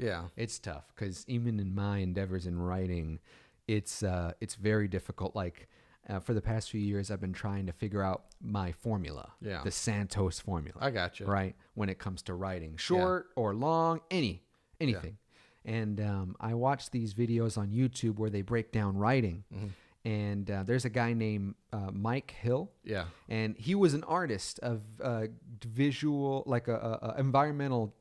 Yeah. It's tough because even in my endeavors in writing, it's very difficult. Like for the past few years, I've been trying to figure out my formula, Yeah. the Santos formula. I got you. Right, when it comes to writing, short or long, anything. And I watch these videos on YouTube where they break down writing. And there's a guy named Mike Hill. Yeah. And he was an artist of visual, like a environmental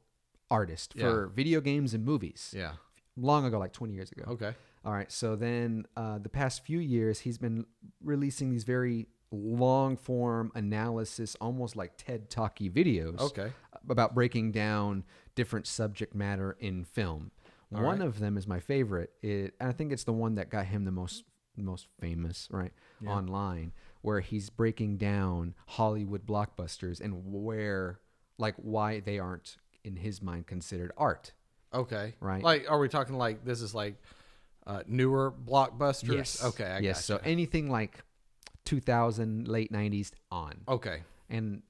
artist for video games and movies. Yeah. Long ago, like 20 years ago. Okay. All right. So then the past few years, he's been releasing these very long form analysis, almost like TED Talky videos. Okay. About breaking down different subject matter in film. One of them is my favorite. And I think it's the one that got him the most famous, right? Yeah. Online, where he's breaking down Hollywood blockbusters and why they aren't, in his mind, considered art. Okay. Right. Like, are we talking like this is like newer blockbusters? Yes. Okay. I yes. gotcha. So anything like 2000, late 90s on. Okay. And,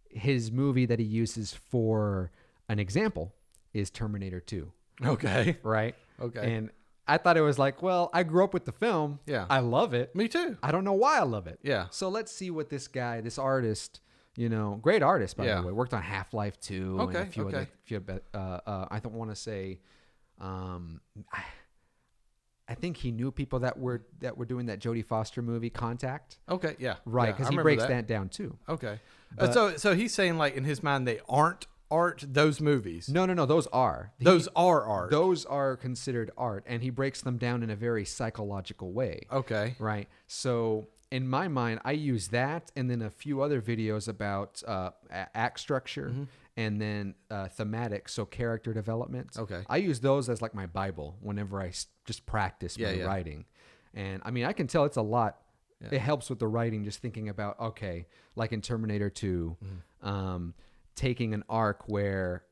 his movie that he uses for an example is Terminator 2. Okay. Right. Okay. And I thought it was like, well, I grew up with the film. Yeah. I love it. Me too. I don't know why I love it. Yeah. So let's see what this guy, this artist, great artist, by the way, worked on Half-Life 2 Okay. and a few Okay. other, I don't want to say, I think he knew people that were doing that Jodie Foster movie, Contact. Okay. Yeah. Right. Yeah, Because I he remember breaks that down too. Okay. But- So he's saying like in his mind they aren't art, those movies. No. Those are. Those are art. Those are considered art, and he breaks them down in a very psychological way. Okay. Right. So in my mind, I use that and then a few other videos about act structure and then thematic, so character development. Okay. I use those as like my Bible whenever I just practice my writing. And I mean, I can tell it's a lot. Yeah. It helps with the writing, just thinking about, okay, like in Terminator 2, taking an arc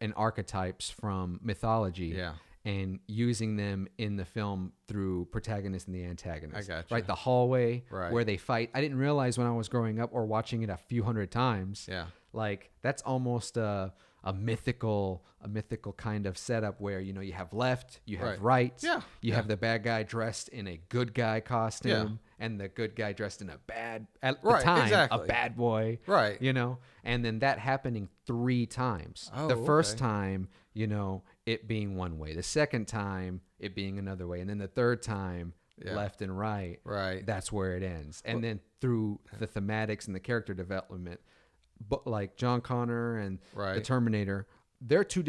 and archetypes from mythology and using them in the film through protagonist and the antagonist. I gotcha. Right? The hallway where they fight. I didn't realize when I was growing up or watching it a few hundred times. Yeah. Like that's almost a mythical kind of setup where, you have left, you have right. Yeah. You have the bad guy dressed in a good guy costume and the good guy dressed in a bad, at the time, a bad boy. Right. And then that happening 3 times. Oh, the first time, it being one way. The second time, it being another way. And then the third time, left and right. Right. That's where it ends. And then through the thematics and the character development, but like John Connor and the Terminator, they're 3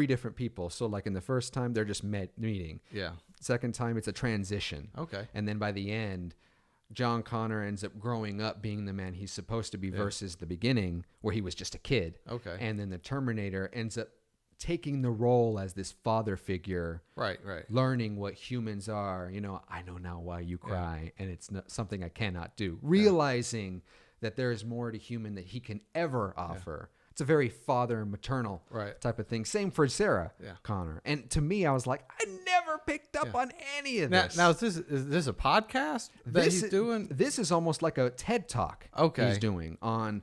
different people. So like in the first time, they're just meeting. Yeah. Second time, it's a transition. Okay. And then by the end, John Connor ends up growing up being the man he's supposed to be versus the beginning where he was just a kid. Okay. And then the Terminator ends up taking the role as this father figure. Right. Learning what humans are. I know now why you cry, and it's not something I cannot do. Realizing that there is more to human that he can ever offer. It's a very father and maternal type of thing. Same for Sarah Connor. And to me, I was like, I never picked up on any of this. Now is this a podcast that he's doing? This is almost like a TED Talk he's doing on,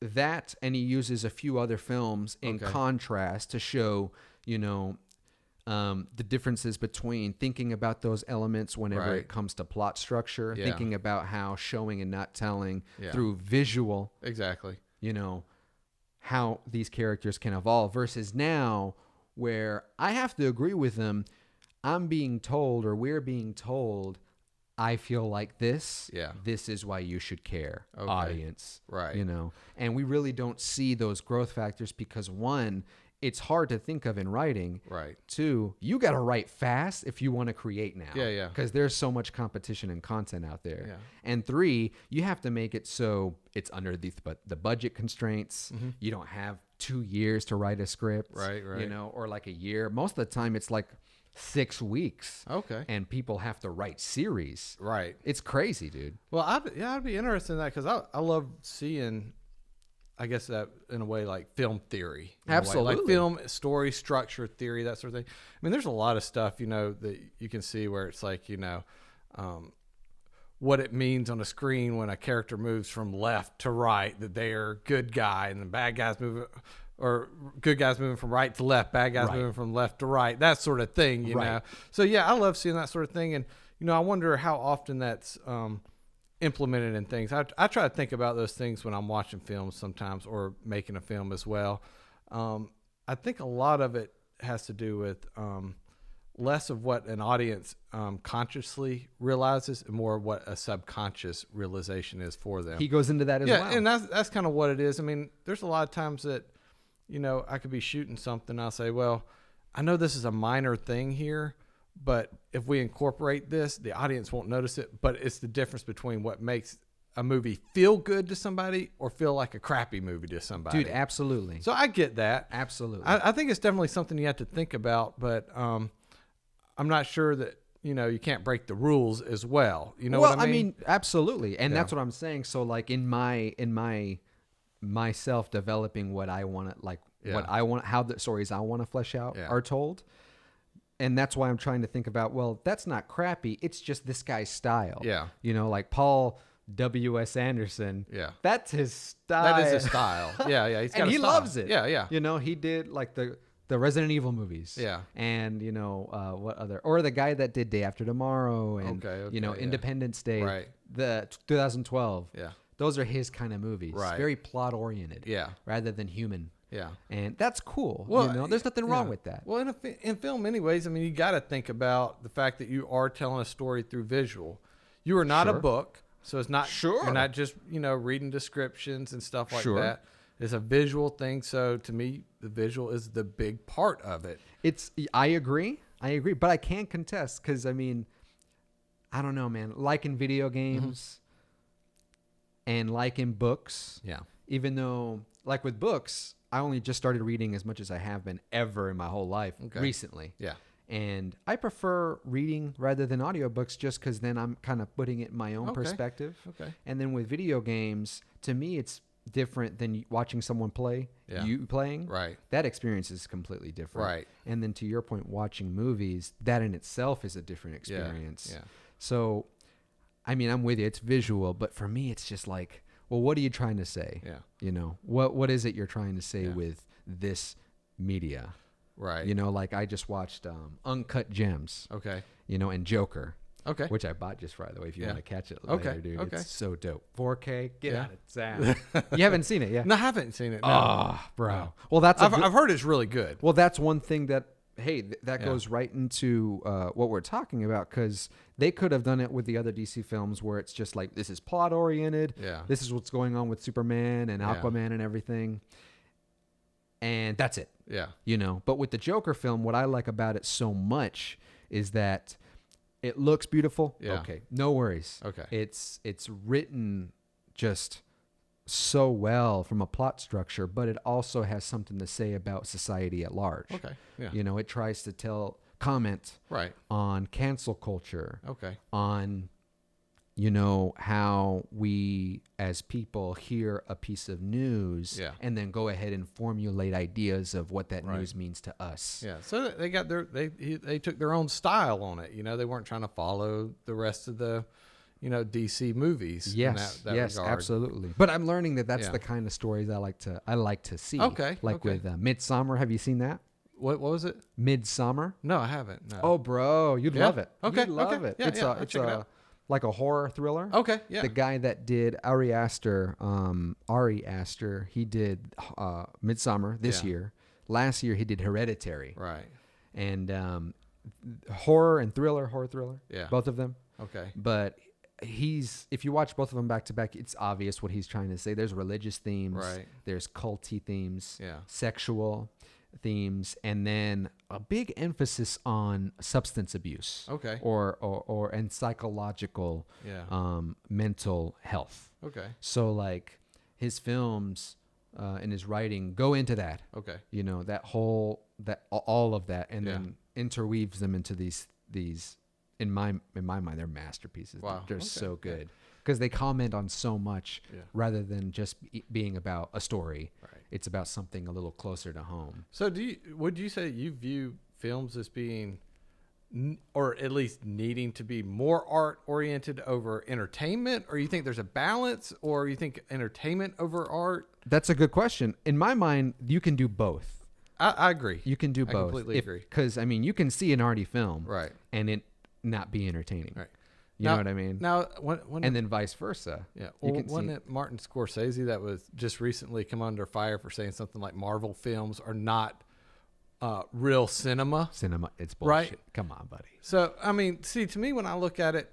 that, and he uses a few other films in contrast to show, the differences between thinking about those elements whenever it comes to plot structure, thinking about how showing and not telling through visual, how these characters can evolve versus now where I have to agree with them. I'm being told, or we're being told, I feel like this. Yeah. This is why you should care, audience. Right. And we really don't see those growth factors because 1, it's hard to think of in writing. Right. 2, you got to write fast if you want to create now. Yeah. Because there's so much competition and content out there. Yeah. And 3, you have to make it so it's under the budget constraints. You don't have 2 years to write a script. Right. Or like a year. Most of the time, it's like 6 weeks. Okay. And people have to write series. Right. It's crazy, dude. Well, I'd be interested in that because I love seeing, I guess that in a way like film theory. Absolutely. Like film story structure theory, that sort of thing. I mean, there's a lot of stuff, that you can see where it's like, what it means on a screen when a character moves from left to right, that they are good guy and the bad guys move or good guys moving from right to left, bad guys moving from left to right, that sort of thing, you know? So yeah, I love seeing that sort of thing. And, you know, I wonder how often that's, implemented in things. I try to think about those things when I'm watching films sometimes, or making a film as well. I think a lot of it has to do with, less of what an audience consciously realizes and more what a subconscious realization is for them. He goes into that as well. Yeah, and that's kind of what it is. I mean, there's a lot of times that, you know, I could be shooting something. I'll say, well, I know this is a minor thing here, but if we incorporate this, the audience won't notice it. But it's the difference between what makes a movie feel good to somebody or feel like a crappy movie to somebody. Dude, absolutely. So I get that. Absolutely. I think it's definitely something you have to think about, but I'm not sure that, you know, you can't break the rules as well. You know what I mean? I mean, absolutely. And that's what I'm saying. So like in myself developing what I want to, like what I want, how the stories I want to flesh out are told. And that's why I'm trying to think about, well, that's not crappy. It's just this guy's style. Yeah. You know, like Paul W.S. Anderson. Yeah. That's his style. That is his style. Yeah. He's got and a he style. loves it. Yeah. You know, he did like the Resident Evil movies. Yeah. And, you know, what other, or the guy that did Day After Tomorrow and, you know, Independence Day. Right. The 2012. Yeah. Those are his kind of movies. Right. Very plot oriented. Yeah. Rather than human. Yeah. And that's cool. Well, you know, there's nothing wrong with that. Well, in film anyways, I mean, you got to think about the fact that you are telling a story through visual. You are not a book, so it's not, you're not just, you know, reading descriptions and stuff like that. It's a visual thing. So to me, the visual is the big part of it. I agree, but I can't contest because, I mean, I don't know, man. Like in video games and like in books, even though, like with books, I only just started reading as much as I have been ever in my whole life recently. Yeah. And I prefer reading rather than audiobooks just because then I'm kind of putting it in my own perspective. Okay. And then with video games, to me, it's different than watching someone play, you playing. Right. That experience is completely different. Right. And then to your point, watching movies, that in itself is a different experience. Yeah. So, I mean, I'm with you. It's visual, but for me, it's just like, well, what are you trying to say? Yeah. You know, what is it you're trying to say with this media? Right. You know, like I just watched Uncut Gems. Okay. You know, and Joker. Okay. Which I bought just by the way, if you want to catch it later, dude. Okay. It's so dope. 4K. Get out of town. You haven't seen it yet? No, I haven't seen it. No. Oh, bro. No. Well, that's I've heard it's really good. Well, that's one thing that, hey, that goes right into what we're talking about, because they could have done it with the other DC films where it's just like, this is plot oriented. Yeah. This is what's going on with Superman and Aquaman and everything. And that's it. Yeah. You know, but with the Joker film, what I like about it so much is that it looks beautiful. Yeah. Okay. No worries. Okay. It's written just so well from a plot structure, but it also has something to say about society at large. Okay. Yeah. You know, it tries to comment on cancel culture. Okay. On, you know, how we as people hear a piece of news and then go ahead and formulate ideas of what that news means to us. Yeah. So they got they took their own style on it. You know, they weren't trying to follow the rest of the, you know, DC movies. Yes. In that regard. Absolutely. But I'm learning that that's the kind of stories I like to see. Okay. Like with Midsommar. Have you seen that? What was it? Midsommar? No, I haven't. No. Oh, bro, you'd love it. Okay. You'd love it. Yeah, it's like a horror thriller. Okay, yeah. The guy that did Ari Aster, he did Midsommar this year. Last year, he did Hereditary. Right. And horror thriller. Yeah. Both of them. Okay. But if you watch both of them back to back, it's obvious what he's trying to say. There's religious themes. Right. There's culty themes. Yeah. Sexual themes, and then a big emphasis on substance abuse. Okay. And psychological mental health. Okay. So like his films and his writing go into that. Okay. You know, all of that, and then interweaves them into these in my mind, they're masterpieces. Wow. They're so good. Because they comment on so much rather than just being about a story. Right. It's about something a little closer to home. So would you say you view films as being or at least needing to be more art oriented over entertainment, or you think there's a balance, or you think entertainment over art? That's a good question. In my mind, you can do both. I agree. You can do both. I completely agree. Because, I mean, you can see an arty film right, and it not be entertaining. Right. You know what I mean? Now, and then vice versa. Yeah. Well, wasn't it Martin Scorsese that was just recently come under fire for saying something like Marvel films are not real cinema? It's bullshit. Right? Come on, buddy. So, I mean, see, to me, when I look at it,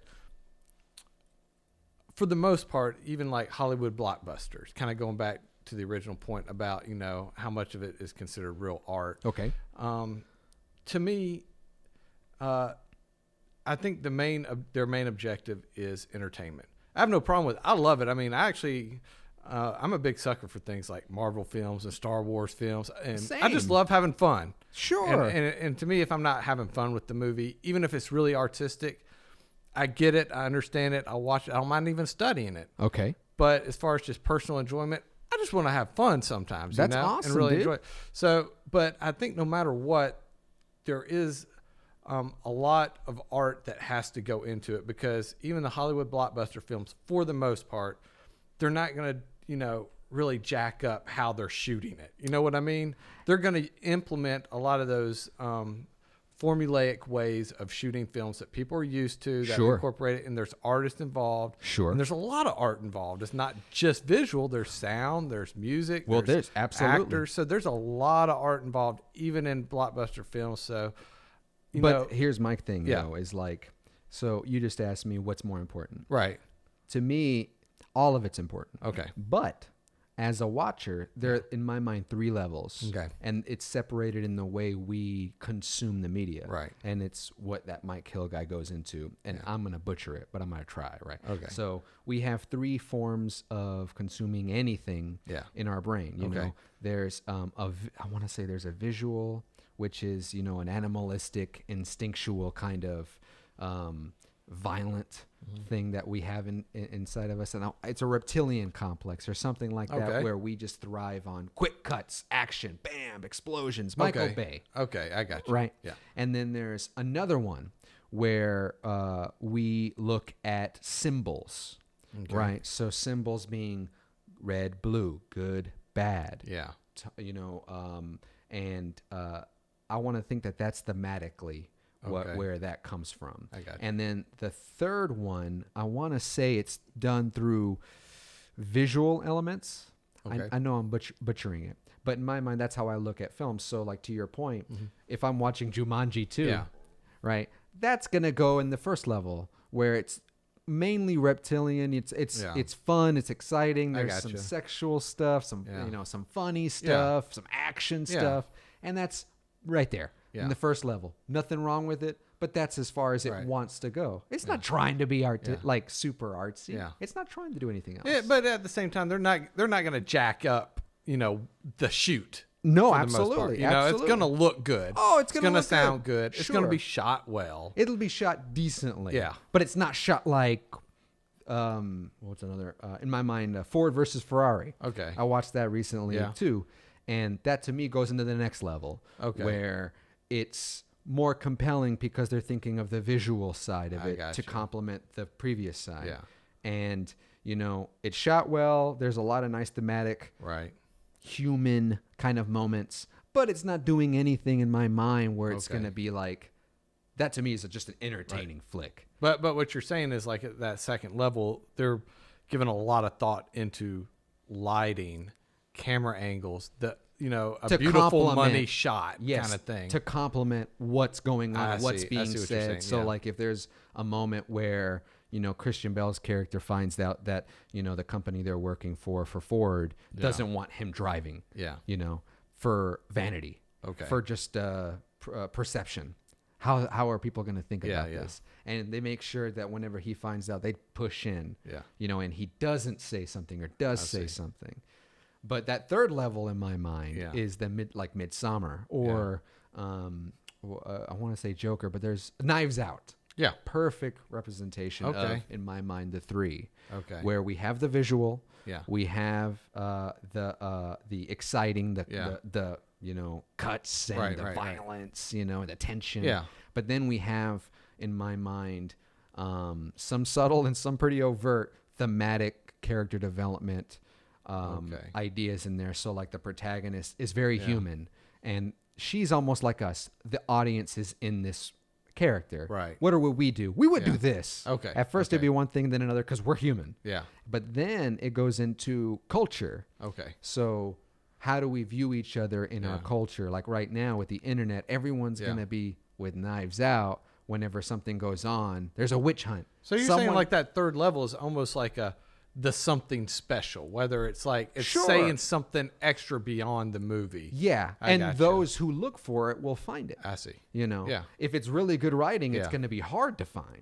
for the most part, even like Hollywood blockbusters, kind of going back to the original point about, you know, how much of it is considered real art. Okay. To me, I think their main objective is entertainment. I have no problem with it. I love it. I mean, I'm a big sucker for things like Marvel films and Star Wars films, and Same. I just love having fun. Sure. And to me, if I'm not having fun with the movie, even if it's really artistic, I get it. I understand it. I'll watch it. I don't mind even studying it. Okay. But as far as just personal enjoyment, I just want to have fun sometimes. That's awesome, and really dude. enjoy it. So, but I think no matter what, there is a lot of art that has to go into it, because even the Hollywood blockbuster films, for the most part, they're not going to, you know, really jack up how they're shooting it. You know what I mean? They're going to implement a lot of those formulaic ways of shooting films that people are used to, that Sure. incorporate it, and there's artists involved. Sure. And there's a lot of art involved. It's not just visual. There's sound, there's music, Well, there's absolutely. actors. So there's a lot of art involved, even in blockbuster films. So, But here's my thing, Yeah. though, is like, so you just asked me what's more important. right. To me, all of it's important. Okay. But as a watcher, there are, in my mind, 3 levels. Okay. And it's separated in the way we consume the media. Right. And it's what that Mike Hill guy goes into. And I'm going to butcher it, but I'm going to try, right? Okay. So we have 3 forms of consuming anything Yeah. in our brain. You Okay. know, there's I want to say there's a visual, which is, you know, an animalistic, instinctual kind of violent thing that we have inside of us, and it's a reptilian complex or something like that, Okay. where we just thrive on quick cuts, action, bam, explosions, Michael Bay, Okay, I got you. right? Yeah. And then there's another one where we look at symbols, Okay. right? So symbols being red, blue, good, bad, Yeah. you know, and I want to think that that's thematically Okay. where that comes from. I got you. And then the third one, I want to say it's done through visual elements. Okay. I know I'm butchering it, but in my mind, that's how I look at films. So, like, to your point, if I'm watching Jumanji 2, Yeah. right, that's gonna go in the first level where it's mainly reptilian. It's fun, it's exciting. There's some gotcha. sexual stuff, some Yeah. you know, some funny stuff, some action stuff, and that's right there Yeah. in the first level. Nothing wrong with it, but that's as far as it Right. wants to go. It's not trying to be Yeah. like super artsy. Yeah. It's not trying to do anything else. Yeah, but at the same time, they're not going to jack up, you know, the shoot. No, for the most part. absolutely. You know, Absolutely. it's going to look good. Oh, it's gonna look sound good. good. It's going to Sure. be shot well. It'll be shot decently. Yeah. But it's not shot like what's another in my mind, Ford versus Ferrari. Okay. I watched that recently Yeah. too. And that to me goes into the next level. Okay. Where it's more compelling because they're thinking of the visual side of I it got to you. complement the previous side. Yeah. And, you know, it's shot well. There's a lot of nice thematic Right. human kind of moments, but it's not doing anything in my mind where it's Okay. going to be like, that to me is just an entertaining flick. But what you're saying is, like, at that second level, they're giving a lot of thought into lighting, camera angles, you know, a To beautiful complement- money shot Yes, kind of thing. to complement what's going on, I what's see. I being see what you're said. saying, So, yeah. like, if there's a moment where, you know, Christian Bale's character finds out that, you know, the company they're working for Ford, doesn't want him driving, Yeah. you know, for vanity, Okay. for just perception. How are people going to think Yeah, about yeah. this? And they make sure that whenever he finds out, they push in, Yeah. you know, and he doesn't say something or does I say see. something. But that third level in my mind Yeah. is the Midsummer or I want to say Joker, but there's Knives Out. Yeah. Perfect representation Okay. of, in my mind, the 3. Okay. Where we have the visual, Yeah. we have the exciting, Yeah. the cuts and the violence, and the tension. Yeah. But then we have, in my mind, some subtle and some pretty overt thematic character development ideas in there. So like the protagonist is very human, and she's almost like us. The audience is in this character. Right. What would we do? We would do this. Okay. At first it'd be one thing, then another, because we're human. Yeah. But then it goes into culture. Okay. So how do we view each other in our culture? Like right now with the internet, everyone's going to be with knives out whenever something goes on. There's a witch hunt. So you're saying like that third level is almost like the something special, whether it's like it's saying something extra beyond the movie. Yeah. And those who look for it will find it. I see. If it's really good writing, it's going to be hard to find.